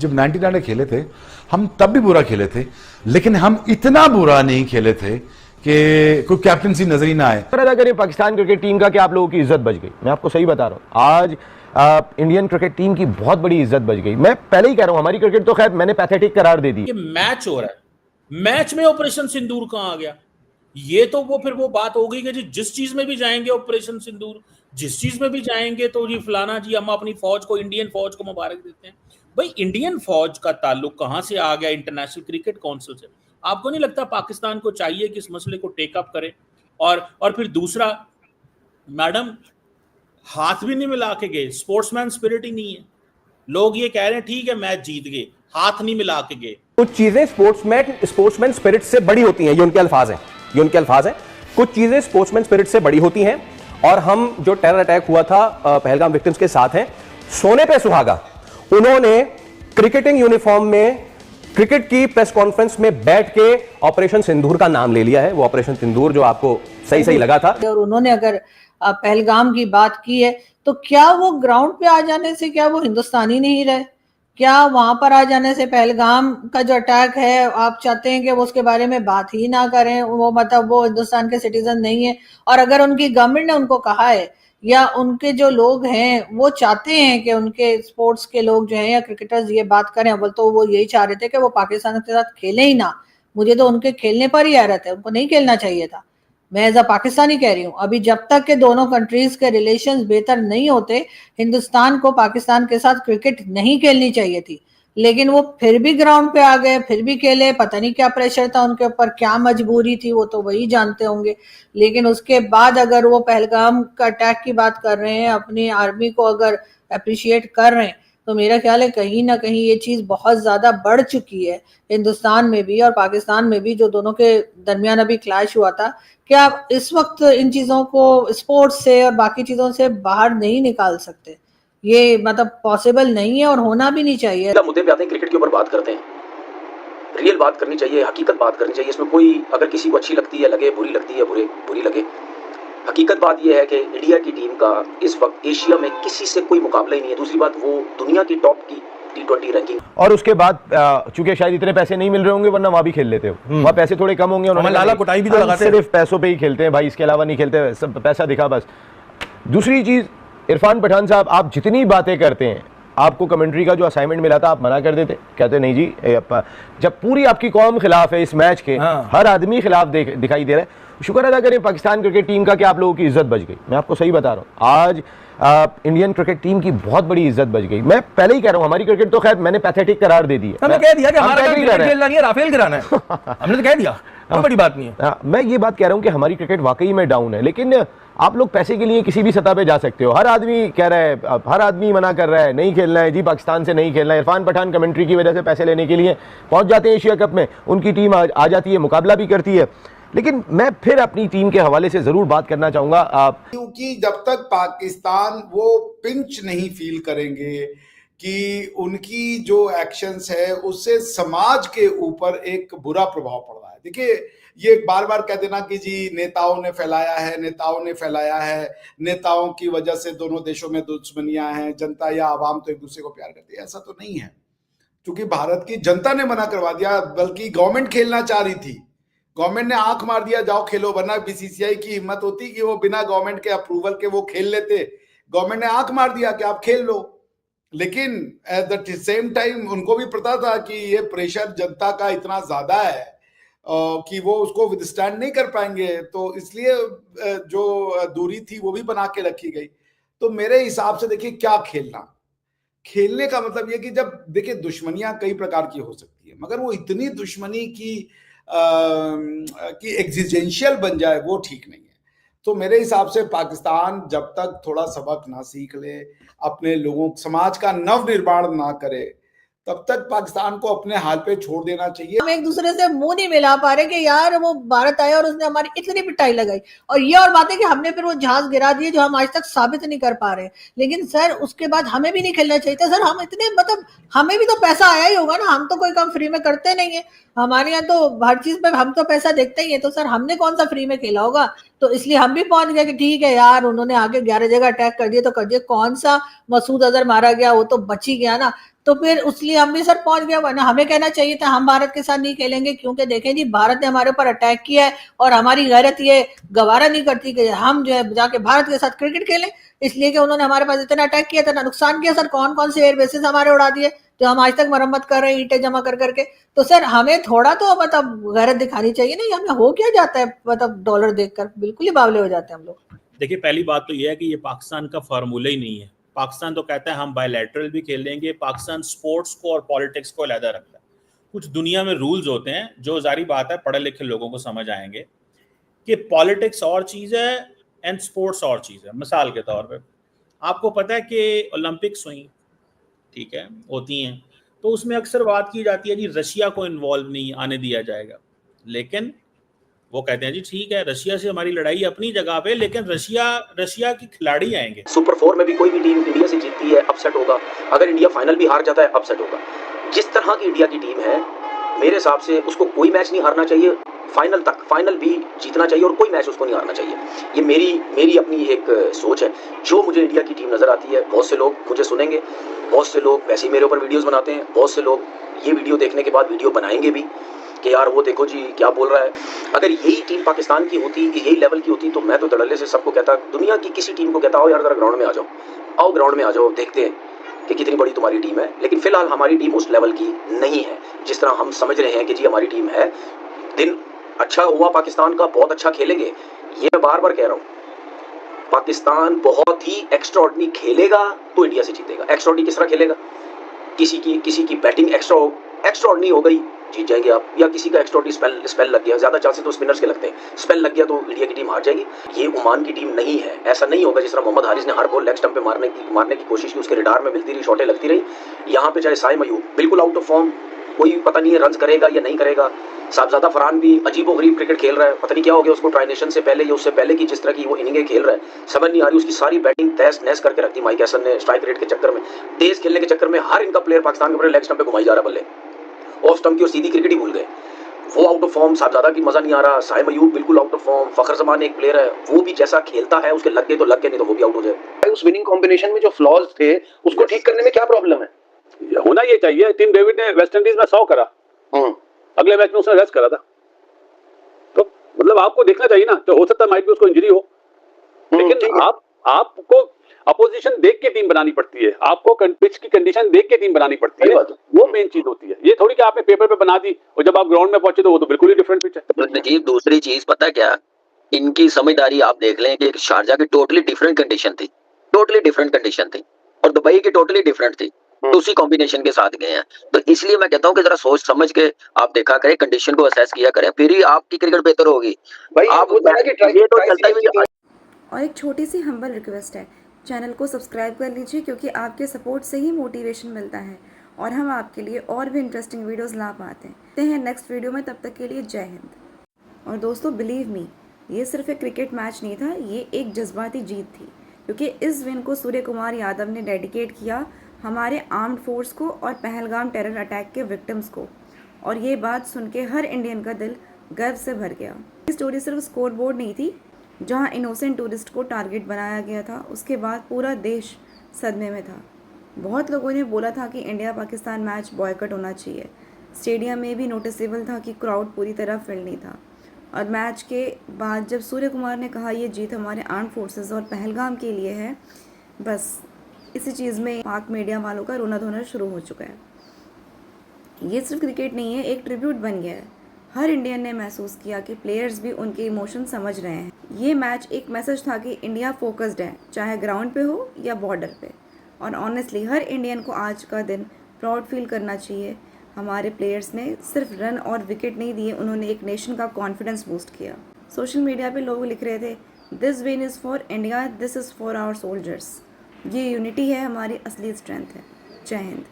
जब 99 में खेले थे, हम तब भी बुरा खेले थे, लेकिन हम इतना बुरा नहीं खेले थे कि कोई कैप्टनसी नजर ही ना आए। अगर ये पाकिस्तान क्रिकेट टीम का कि आप लोगों की इज्जत बच गई, मैं आपको सही बता रहा हूँ, आज इंडियन क्रिकेट टीम की बहुत बड़ी इज्जत बच गई। मैं पहले ही कह रहा हूँ, हमारी क्रिकेट तो खैर मैंने पैथेटिक करार दे दी। ये मैच हो रहा है, मैच में ऑपरेशन सिंदूर कहां आ गया? ये तो वो फिर वो बात हो गई कि जी जिस चीज में भी जाएंगे ऑपरेशन सिंदूर, जिस चीज में भी जाएंगे तो जी फलाना जी हम अपनी फौज को, इंडियन फौज को मुबारक देते हैं। भाई इंडियन फौज का ताल्लुक कहां से आ गया इंटरनेशनल क्रिकेट काउंसिल से? आपको नहीं लगता पाकिस्तान को चाहिए कि इस मसले को टेकअप करे? और फिर दूसरा, मैडम हाथ भी नहीं मिला के गए, स्पोर्ट्समैन स्पिरिट ही नहीं है। लोग ये कह रहे हैं ठीक है मैच जीत गए, हाथ नहीं मिला के गए। कुछ चीजें स्पोर्ट्समैन स्पिरिट से बड़ी होती हैं, ये उनके अल्फाज हैं, ये उनके अल्फाज हैं। कुछ चीजें स्पोर्ट्समैन स्पिरिट से बड़ी होती हैं। और हम जो टेरर अटैक हुआ था पहलगाम विक्टिम्स के साथ हैं, सोने पे सुहागा, उन्होंने क्रिकेटिंग यूनिफॉर्म में क्रिकेट की प्रेस कॉन्फ्रेंस में बैठ के ऑपरेशन सिंदूर का नाम ले लिया है। वो ऑपरेशन सिंदूर जो आपको सही सही लगा था। और उन्होंने अगर पहलगाम की बात की है तो क्या वो ग्राउंड पे आ जाने से क्या वो हिंदुस्तानी नहीं रहे? क्या वहां पर आ जाने से पहलगाम का जो अटैक है आप चाहते हैं कि वो उसके बारे में बात ही ना करें? वो मतलब वो हिंदुस्तान के सिटीजन नहीं है? और अगर उनकी गवर्नमेंट ने उनको कहा है या उनके जो लोग हैं वो चाहते हैं कि उनके स्पोर्ट्स के लोग जो हैं या क्रिकेटर्स ये बात करें, अव्वल तो वो यही चाह रहे थे कि वो पाकिस्तान के साथ खेले ही ना। मुझे तो उनके खेलने पर ही हैरत है, उनको नहीं खेलना चाहिए था। मैं एज अ पाकिस्तानी कह रही हूँ, अभी जब तक के दोनों कंट्रीज के रिलेशंस बेहतर नहीं होते, हिंदुस्तान को पाकिस्तान के साथ क्रिकेट नहीं खेलनी चाहिए थी। लेकिन वो फिर भी ग्राउंड पे आ गए, फिर भी खेले। पता नहीं क्या प्रेशर था उनके ऊपर, क्या मजबूरी थी, वो तो वही जानते होंगे। लेकिन उसके बाद अगर वो पहलगाम का अटैक की बात कर रहे हैं, अपनी आर्मी को अगर अप्रिशिएट कर रहे हैं, तो मेरा ख्याल है कहीं ना कहीं ये चीज बहुत ज्यादा बढ़ चुकी है हिंदुस्तान में भी और पाकिस्तान में भी, जो दोनों के दरमियान अभी क्लैश हुआ था। क्या आप इस वक्त इन चीजों को स्पोर्ट्स से और बाकी चीजों से बाहर नहीं निकाल सकते? ये मतलब पॉसिबल नहीं है और होना भी नहीं चाहिए। मुद्दे पे आते हैं, क्रिकेट के ऊपर बात करते हैं, रियल बात करनी चाहिए, हकीकत बात करनी चाहिए। इसमें कोई अगर किसी को अच्छी लगती है लगे, बुरी लगती है बुरी लगे, हकीकत बात यह है कि इंडिया की टीम का इस वक्त एशिया में किसी से कोई मुकाबला ही नहीं है। दूसरी बात, वो दुनिया की टॉप की T20 रैंकिंग। और उसके बाद चूंकि शायद इतने पैसे नहीं मिल रहे होंगे, वरना वहां भी खेल लेते हो। वहां पैसे थोड़े कम होंगे, उन्होंने लाला कुटाई भी तो लगाते हैं, सिर्फ पैसों पे ही खेलते हैं भाई, इसके अलावा नहीं खेलते, सब पैसा दिखा बस। दूसरी चीज, इरफान पठान साहब, आप जितनी बातें करते हैं, आपको कमेंट्री का जो असाइनमेंट मिला था आप मना कर देते, कहते नहीं जी जब पूरी आपकी कौम खिलाफ है इस मैच के, हर आदमी खिलाफ दिखाई दे रहा है। शुक्र अदा करें पाकिस्तान क्रिकेट टीम का कि आप लोगों की इज्जत बच गई। मैं आपको सही बता रहा हूँ, आज इंडियन क्रिकेट टीम की बहुत बड़ी इज्जत बच गई। मैं पहले ही कह रहा हूँ, हमारी क्रिकेट तो खैर मैंने पैथेटिक करार दे दी है। हमने कह दिया कि हमारा क्रिकेट खेलना नहीं है, राफेल गिराना है। हमने तो कह दिया, कोई बड़ी बात नहीं है। मैं ये बात कह रहा हूँ कि हमारी क्रिकेट वाकई में डाउन है, लेकिन आप लोग पैसे के लिए किसी भी सतह पे जा सकते हो। हर आदमी कह रहा है, हर आदमी मना कर रहा है, नहीं खेलना है जी, पाकिस्तान से नहीं खेलना है। इरफान पठान कमेंट्री की वजह से पैसे लेने के लिए पहुंच जाते हैं एशिया कप में, उनकी टीम आ जाती है, मुकाबला भी करती है। लेकिन मैं फिर अपनी टीम के हवाले से जरूर बात करना चाहूंगा, क्योंकि जब तक पाकिस्तान वो पिंच नहीं फील करेंगे कि उनकी जो एक्शंस है उससे समाज के ऊपर एक बुरा प्रभाव पड़ रहा है। देखिए, ये बार बार कह देना कि जी नेताओं ने फैलाया है, नेताओं की वजह से दोनों देशों में दुश्मनियां हैं, जनता या आवाम तो एक दूसरे को प्यार करती है, ऐसा तो नहीं है। क्योंकि भारत की जनता ने मना करवा दिया, बल्कि गवर्नमेंट खेलना चाह रही थी, गवर्नमेंट ने आंख मार दिया, जाओ खेलो। वरना बीसीसीआई की हिम्मत होती कि वो बिना गवर्नमेंट के अप्रूवल के वो खेल लेते। गवर्नमेंट ने आंख मार दिया कि आप खेल लो, लेकिन एट द सेम टाइम उनको भी पता था कि ये प्रेशर जनता का इतना ज्यादा है कि वो उसको विदस्टैंड नहीं कर पाएंगे, तो इसलिए जो दूरी थी वो भी बना के रखी गई। तो मेरे हिसाब से देखिए, क्या खेलने का मतलब ये कि जब देखिए दुश्मनियां कई प्रकार की हो सकती है, मगर वो इतनी दुश्मनी की एग्जिस्टेंशियल बन जाए वो ठीक नहीं है। तो मेरे हिसाब से पाकिस्तान जब तक थोड़ा सबक ना सीख ले, अपने लोगों समाज का नव निर्माण ना करे, तब तक पाकिस्तान को अपने हाल पे छोड़ देना चाहिए। हम एक दूसरे से मुंह नहीं मिला पा रहे कि यार वो भारत आया और उसने हमारी इतनी पिटाई लगाई, और ये और बात है कि हमने फिर वो जहाज गिरा दिए जो हम आज तक साबित नहीं कर पा रहे। लेकिन सर उसके बाद हमें भी नहीं खेलना चाहिए था। सर हम इतने मतलब हमें भी तो पैसा आया ही होगा ना, हम तो कोई काम फ्री में करते नहीं है, हमारे यहाँ तो हर चीज पे हम तो पैसा देखते ही है। तो सर हमने कौन सा फ्री में खेला होगा? तो इसलिए हम भी पहुंच गए कि ठीक है यार, उन्होंने आगे 11 जगह अटैक कर दिए तो कर दिए, कौन सा मसूद अजहर मारा गया, वो तो बच ही गया ना। तो फिर उसलिए हम भी सर पहुंच गए, वरना हमें कहना चाहिए था हम भारत के साथ नहीं खेलेंगे, क्योंकि देखें जी भारत ने हमारे ऊपर अटैक किया है और हमारी गैरत ये गवारा नहीं करती कि हम जो है जाके भारत के साथ क्रिकेट खेलें, इसलिए कि उन्होंने हमारे पास इतना अटैक किया, इतना नुकसान किया सर, कौन कौन से एयर बेसिस हमारे उड़ा दिए जो हम आज तक मरम्मत कर रहे हैं ईंटें जमा कर करके। तो सर हमें थोड़ा तो मतलब गैरत दिखानी चाहिए ना, हमें हो क्या जाता है मतलब डॉलर देखकर बिल्कुल ही बावले हो जाते हैं हम लोग। देखिए पहली बात तो यह है कि ये पाकिस्तान का फार्मूला ही नहीं है। पाकिस्तान तो कहता है हम बायलैटरल भी खेलेंगे, पाकिस्तान स्पोर्ट्स को और पॉलिटिक्स को अलग रखता है। कुछ दुनिया में रूल्स होते हैं जो जारी बात है पढ़े लिखे लोगों को समझ आएंगे कि पॉलिटिक्स और चीज़ है एंड स्पोर्ट्स और चीज़ है। मिसाल के तौर पे आपको पता है कि ओलंपिक्स हुई, ठीक है, होती हैं, तो उसमें अक्सर बात की जाती है जी रशिया को इन्वॉल्व नहीं आने दिया जाएगा, लेकिन वो कहते हैं जी ठीक है रशिया से हमारी लड़ाई अपनी जगह पे, लेकिन रशिया की खिलाड़ी आएंगे। सुपर 4 में भी कोई भी टीम इंडिया से जीतती है अपसेट होगा, अगर इंडिया फाइनल भी हार जाता है अपसेट होगा। जिस तरह की इंडिया की टीम है मेरे हिसाब से उसको कोई मैच नहीं हारना चाहिए, फाइनल भी जीतना चाहिए और कोई मैच उसको नहीं हारना चाहिए। ये मेरी अपनी एक सोच है। जो मुझे इंडिया की टीम नजर आती है, बहुत से लोग मुझे सुनेंगे, बहुत से लोग वैसे ही मेरे ऊपर वीडियोस बनाते हैं, बहुत से लोग ये वीडियो देखने के बाद वीडियो बनाएंगे भी कि यार वो देखो जी क्या बोल रहा है। अगर यही टीम पाकिस्तान की होती, यही लेवल की होती, तो मैं तो धड़ल्ले से सबको कहता, दुनिया की किसी टीम को कहता हो यार जरा ग्राउंड में आ जाओ, आओ ग्राउंड में आ जाओ, देखते हैं कि कितनी बड़ी तुम्हारी टीम है। लेकिन फिलहाल हमारी टीम उस लेवल की नहीं है जिस तरह हम समझ रहे हैं कि जी हमारी टीम है। दिन अच्छा हुआ पाकिस्तान का, बहुत अच्छा खेलेंगे, ये मैं बार बार कह रहा हूँ। पाकिस्तान बहुत ही एक्स्ट्राऑर्डिनरी खेलेगा तो इंडिया से जीतेगा। एक्स्ट्राऑर्डिनरी किस तरह खेलेगा, किसी की बैटिंग एक्स्ट्राऑर्डिनरी हो गई, जीत जाएंगे आप, या किसी का एक्स्ट्राऑर्डिनरी स्पेल लग गया, ज्यादा चांसेस तो स्पिनर्स के लगते हैं, स्पेल लग गया तो इंडिया की टीम हार जाएगी। ये ओमान की टीम नहीं है, ऐसा नहीं होगा जिस तरह मोहम्मद हारिस ने हर बॉल लेग स्टंप पे मारने की कोशिश की, उसके रिडार में मिलती रही, शॉटें लगती रही। यहाँ पे चाहे साइम अयूब बिल्कुल आउट ऑफ फॉर्म, कोई पता नहीं है रन करेगा या नहीं करेगा। साहबजादा फरहान भी अजीबोगरीब क्रिकेट खेल रहा है, पता नहीं क्या हो गया उसको, ट्राइनेशन से पहले या उससे पहले की जिस तरह की वो इनिंगें खेल रहा है समझ नहीं आ रही। उसकी सारी बैटिंग तहस नहस करके रखती माइक हैसन ने, स्ट्राइक रेट के चक्कर में, तेज खेलने के चक्कर में हर इनका प्लेयर पाकिस्तान के ऊपर लेग स्टंप पे घुमाई जा रहा है, बल्ले ऑफ स्टंप की और सीधी क्रिकेट ही भूल गए। वो आउट ऑफ फॉर्म, साहबजादा की मजा नहीं आ रहा, साइम अयूब बिल्कुल आउट ऑफ फॉर्म, फखर जमान एक प्लेयर है, वो भी जैसा खेलता है उसके लग गए तो लग गए, नहीं तो वो भी आउट हो जाए। उस विनिंग कॉम्बिनेशन में जो फ्लॉज थे उसको ठीक करने में क्या प्रॉब्लम है? होना ये चाहिए। टीम डेविड ने वेस्ट इंडीज में 100 करा, अगले मैच में उसने रेस्ट करा था, तो मतलब आपको देखना चाहिए ना। तो हो सकता है माइट भी उसको इंजरी हो, लेकिन आपको अपोजिशन देख के टीम बनानी पड़ती है, आपको पिच की कंडीशन देख के टीम बनानी पड़ती है, वो मेन चीज होती है। ये थोड़ी कि आपने पेपर पे बना दी और जब आप ग्राउंड में पहुंचे तो वो तो बिल्कुल ही डिफरेंट पिच है। नजीब दूसरी चीज पता क्या, इनकी समझदारी आप देख लें कि शारजा की टोटली डिफरेंट कंडीशन थी और दुबई की टोटली डिफरेंट थी, तो उसी कॉम्बिनेशन के साथ गए हैं। तो इसलिए मैं कहता हूँ कि जरा सोच समझ के आप देखा करें, कंडीशन को असेस किया करें, फिर ही आपकी क्रिकेट बेहतर होगी। भाई आप ये तो चलता ही। और एक छोटी सी हम्बल रिक्वेस्ट है, चैनल को सब्सक्राइब कर लीजिए, क्योंकि आपके सपोर्ट से ही मोटिवेशन मिलता है और हम आपके लिए और भी इंटरेस्टिंग वीडियोस ला पाते हैं। नेक्स्ट वीडियो में, तब तक के लिए जय हिंद। और दोस्तों बिलीव मी, ये सिर्फ एक क्रिकेट मैच नहीं था, ये एक जज्बाती जीत थी, क्योंकि इस विन को सूर्य कुमार यादव ने डेडिकेट किया हमारे आर्म्ड फोर्स को और पहलगाम टेरर अटैक के विक्टिम्स को। और ये बात सुन के हर इंडियन का दिल गर्व से भर गया। ये स्टोरी सिर्फ स्कोर बोर्ड नहीं थी जहां इनोसेंट टूरिस्ट को टारगेट बनाया गया था, उसके बाद पूरा देश सदमे में था। बहुत लोगों ने बोला था कि इंडिया पाकिस्तान मैच बॉयकॉट होना चाहिए। स्टेडियम में भी नोटिसेबल था कि क्राउड पूरी तरह फिल नहीं था। और मैच के बाद जब सूर्य कुमार ने कहा ये जीत हमारे आर्म फोर्सेस और पहलगाम के लिए है, बस इसी चीज़ में पाक मीडिया वालों का रोना धोना शुरू हो चुका है। ये सिर्फ क्रिकेट नहीं है, एक ट्रिब्यूट बन गया है। हर इंडियन ने महसूस किया कि प्लेयर्स भी उनके इमोशन समझ रहे हैं। ये मैच एक मैसेज था कि इंडिया फोकस्ड है, चाहे ग्राउंड पे हो या बॉर्डर पे। और ऑनेस्टली हर इंडियन को आज का दिन प्राउड फील करना चाहिए। हमारे प्लेयर्स ने सिर्फ रन और विकेट नहीं दिए, उन्होंने एक नेशन का कॉन्फिडेंस बूस्ट किया। सोशल मीडिया पे लोग लिख रहे थे, this win is for India, this is for our soldiers. ये यूनिटी है, हमारी असली स्ट्रेंथ है। जय हिंद।